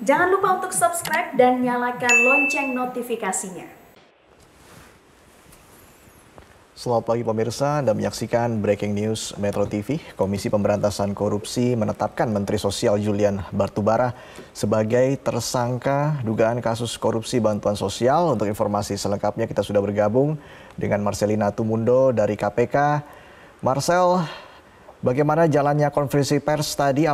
Jangan lupa untuk subscribe dan nyalakan lonceng notifikasinya. Selamat pagi pemirsa, Anda menyaksikan Breaking News Metro TV. Komisi Pemberantasan Korupsi menetapkan Menteri Sosial Julian Batubara sebagai tersangka dugaan kasus korupsi bantuan sosial. Untuk informasi selengkapnya kita sudah bergabung dengan Marcelina Tumundo dari KPK. Marcel, bagaimana jalannya konferensi pers tadi?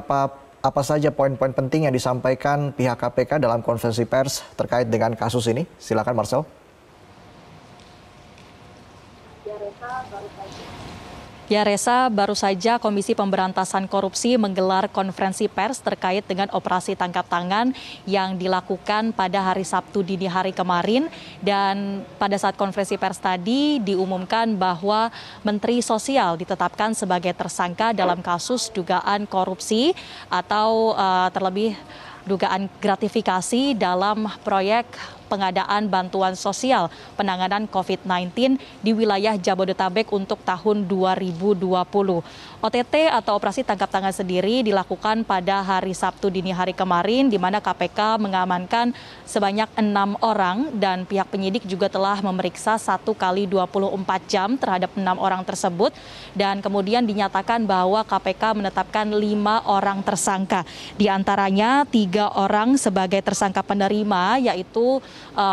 Apa saja poin-poin penting yang disampaikan pihak KPK dalam konferensi pers terkait dengan kasus ini? Silakan Marcel. Ya Reza, baru saja Komisi Pemberantasan Korupsi menggelar konferensi pers terkait dengan operasi tangkap tangan yang dilakukan pada hari Sabtu dini hari kemarin. Dan pada saat konferensi pers tadi diumumkan bahwa Menteri Sosial ditetapkan sebagai tersangka dalam kasus dugaan korupsi atau terlebih dugaan gratifikasi dalam proyek pengadaan bantuan sosial penanganan COVID-19 di wilayah Jabodetabek untuk tahun 2020. OTT atau operasi tangkap tangan sendiri dilakukan pada hari Sabtu dini hari kemarin, di mana KPK mengamankan sebanyak 6 orang dan pihak penyidik juga telah memeriksa 1 kali 24 jam terhadap 6 orang tersebut, dan kemudian dinyatakan bahwa KPK menetapkan 5 orang tersangka. Di antaranya 3 orang sebagai tersangka penerima, yaitu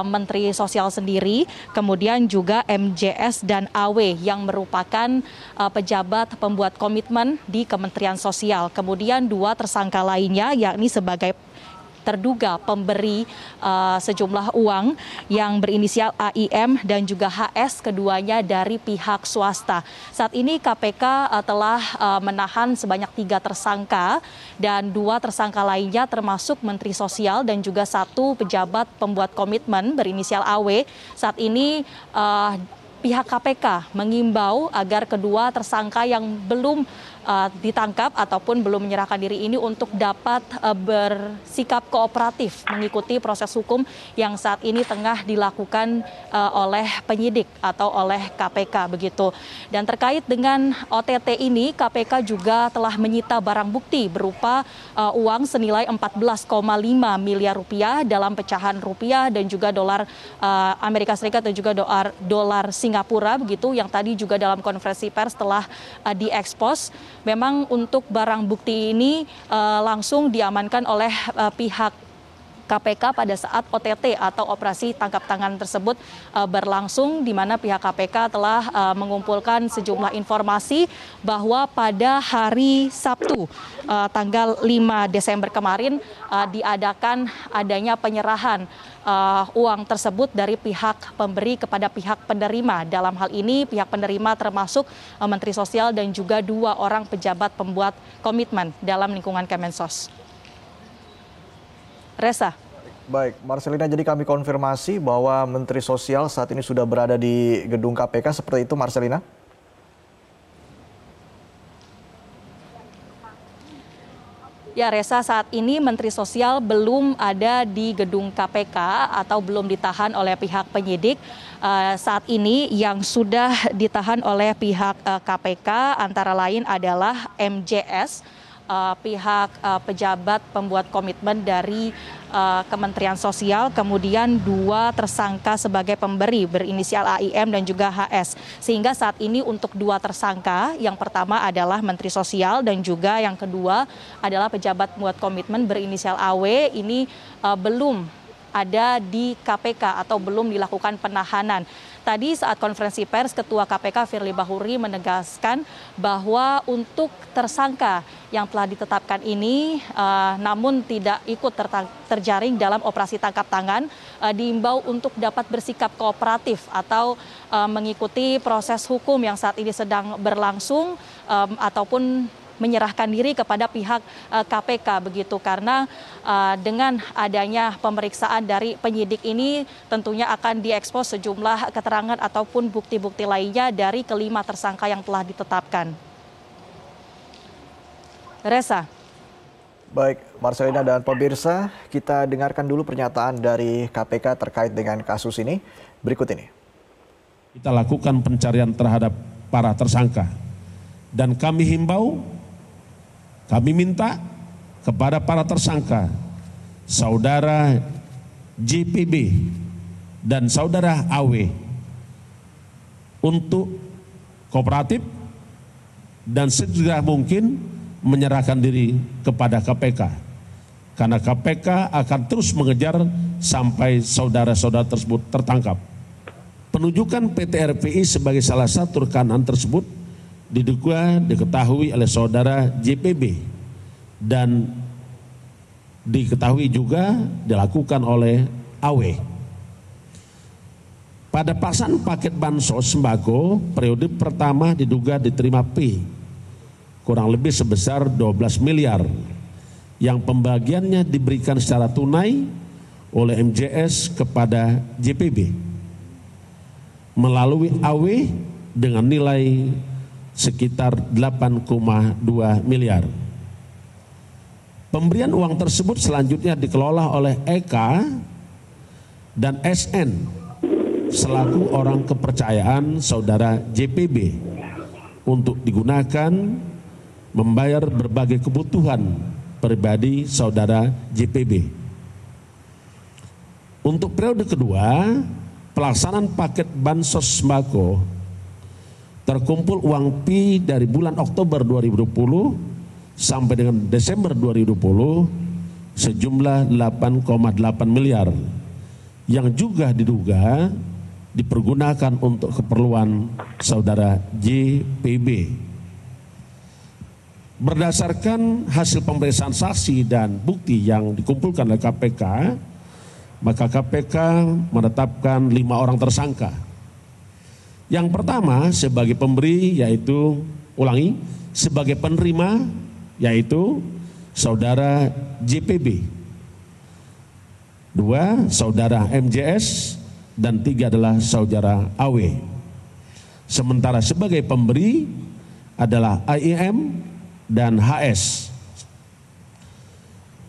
Menteri Sosial sendiri, kemudian juga MJS dan AW yang merupakan pejabat pembuat komitmen di Kementerian Sosial. Kemudian 2 tersangka lainnya yakni sebagai terduga pemberi sejumlah uang yang berinisial AIM dan juga HS, keduanya dari pihak swasta. Saat ini KPK telah menahan sebanyak 3 tersangka dan 2 tersangka lainnya termasuk Menteri Sosial dan juga 1 pejabat pembuat komitmen berinisial AW. Saat ini pihak KPK mengimbau agar kedua tersangka yang belum ditangkap ataupun belum menyerahkan diri ini untuk dapat bersikap kooperatif mengikuti proses hukum yang saat ini tengah dilakukan oleh penyidik atau oleh KPK begitu. Dan terkait dengan OTT ini, KPK juga telah menyita barang bukti berupa uang senilai 14,5 miliar rupiah dalam pecahan rupiah dan juga dolar Amerika Serikat dan juga dolar Singapura begitu, yang tadi juga dalam konferensi pers telah diekspos. Memang untuk barang bukti ini langsung diamankan oleh pihak KPK pada saat OTT atau operasi tangkap tangan tersebut berlangsung, di mana pihak KPK telah mengumpulkan sejumlah informasi bahwa pada hari Sabtu tanggal 5 Desember kemarin diadakan adanya penyerahan uang tersebut dari pihak pemberi kepada pihak penerima. Dalam hal ini pihak penerima termasuk Menteri Sosial dan juga 2 orang pejabat pembuat komitmen dalam lingkungan Kemensos. Reza. Baik, Marcelina, jadi kami konfirmasi bahwa Menteri Sosial saat ini sudah berada di gedung KPK, seperti itu Marcelina? Ya Reza, saat ini Menteri Sosial belum ada di gedung KPK atau belum ditahan oleh pihak penyidik. Saat ini yang sudah ditahan oleh pihak KPK antara lain adalah MJS, pihak pejabat pembuat komitmen dari Kementerian Sosial, kemudian 2 tersangka sebagai pemberi berinisial AIM dan juga HS. Sehingga saat ini untuk 2 tersangka, yang pertama adalah Menteri Sosial dan juga yang kedua adalah pejabat pembuat komitmen berinisial AW, ini belum ada di KPK atau belum dilakukan penahanan. Tadi saat konferensi pers, Ketua KPK Firly Bahuri menegaskan bahwa untuk tersangka yang telah ditetapkan ini namun tidak ikut terjaring dalam operasi tangkap tangan, diimbau untuk dapat bersikap kooperatif atau mengikuti proses hukum yang saat ini sedang berlangsung ataupun menyerahkan diri kepada pihak KPK begitu, karena dengan adanya pemeriksaan dari penyidik ini tentunya akan diekspos sejumlah keterangan ataupun bukti-bukti lainnya dari kelima tersangka yang telah ditetapkan. Reza. Baik, Marcelina dan pemirsa, kita dengarkan dulu pernyataan dari KPK terkait dengan kasus ini. Berikut ini. Kita lakukan pencarian terhadap para tersangka dan kami himbau, kami minta kepada para tersangka saudara JPB dan saudara AW untuk kooperatif dan segera mungkin menyerahkan diri kepada KPK. Karena KPK akan terus mengejar sampai saudara-saudara tersebut tertangkap. Penunjukan PT RPI sebagai salah satu rekanan tersebut diduga diketahui oleh saudara JPB dan diketahui juga dilakukan oleh AW. Pada pelaksanaan paket bansos sembako periode pertama diduga diterima P kurang lebih sebesar 12 miliar yang pembagiannya diberikan secara tunai oleh MJS kepada JPB melalui AW dengan nilai sekitar 8,2 miliar. Pemberian uang tersebut selanjutnya dikelola oleh EK dan SN selaku orang kepercayaan saudara JPB untuk digunakan membayar berbagai kebutuhan pribadi saudara JPB. Untuk periode kedua, pelaksanaan paket bansos sembako terkumpul uang P dari bulan Oktober 2020 sampai dengan Desember 2020 sejumlah 8,8 miliar yang juga diduga dipergunakan untuk keperluan saudara JPB. Berdasarkan hasil pemeriksaan saksi dan bukti yang dikumpulkan oleh KPK, maka KPK menetapkan 5 orang tersangka. Yang pertama sebagai pemberi yaitu, sebagai penerima yaitu saudara JPB. 2 saudara MJS dan 3 adalah saudara AW. Sementara sebagai pemberi adalah AIM dan HS.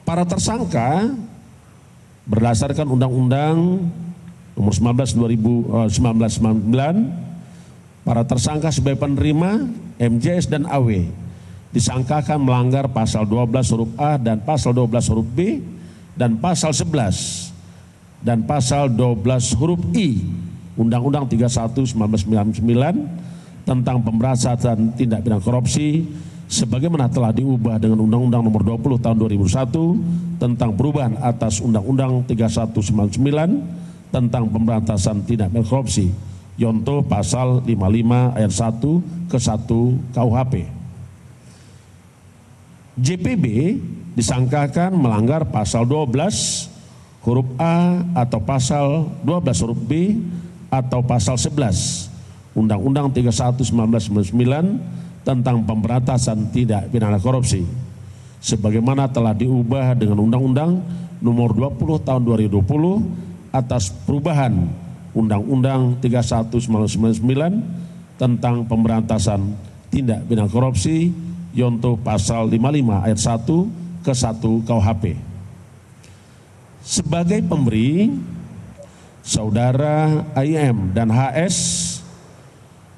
Para tersangka berdasarkan Undang-Undang Nomor 19/1999, para tersangka sebagai penerima MJS dan AW disangkakan melanggar pasal 12 huruf A dan pasal 12 huruf B dan pasal 11 dan pasal 12 huruf I Undang-Undang 31/1999 tentang pemberantasan tindak pidana korupsi sebagaimana telah diubah dengan Undang-Undang Nomor 20 Tahun 2001 tentang perubahan atas Undang-Undang 31/99 tentang pemberantasan tindak pidana korupsi, yonto pasal 55 ayat 1 ke 1 KUHP. JPB disangkakan melanggar pasal 12 huruf A atau pasal 12 huruf B atau pasal 11 Undang-Undang 31/1999 tentang pemberantasan tindak pidana korupsi sebagaimana telah diubah dengan Undang-Undang Nomor 20 Tahun 2020 atas perubahan Undang-Undang 31/1999 tentang pemberantasan tindak pidana korupsi yonto pasal 55 ayat 1 ke 1 KUHP. Sebagai pemberi, saudara AIM dan HS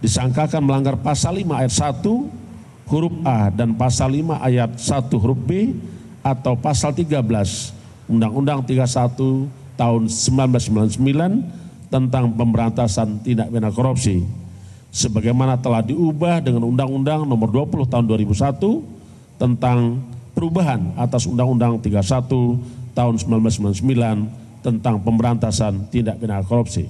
disangkakan melanggar pasal 5 ayat 1 huruf A dan pasal 5 ayat 1 huruf B atau pasal 13 Undang-Undang 31 tahun 1999 tentang pemberantasan tindak pidana korupsi sebagaimana telah diubah dengan Undang-Undang Nomor 20 Tahun 2001 tentang perubahan atas Undang-Undang 31 tahun 1999 tentang pemberantasan tindak pidana korupsi.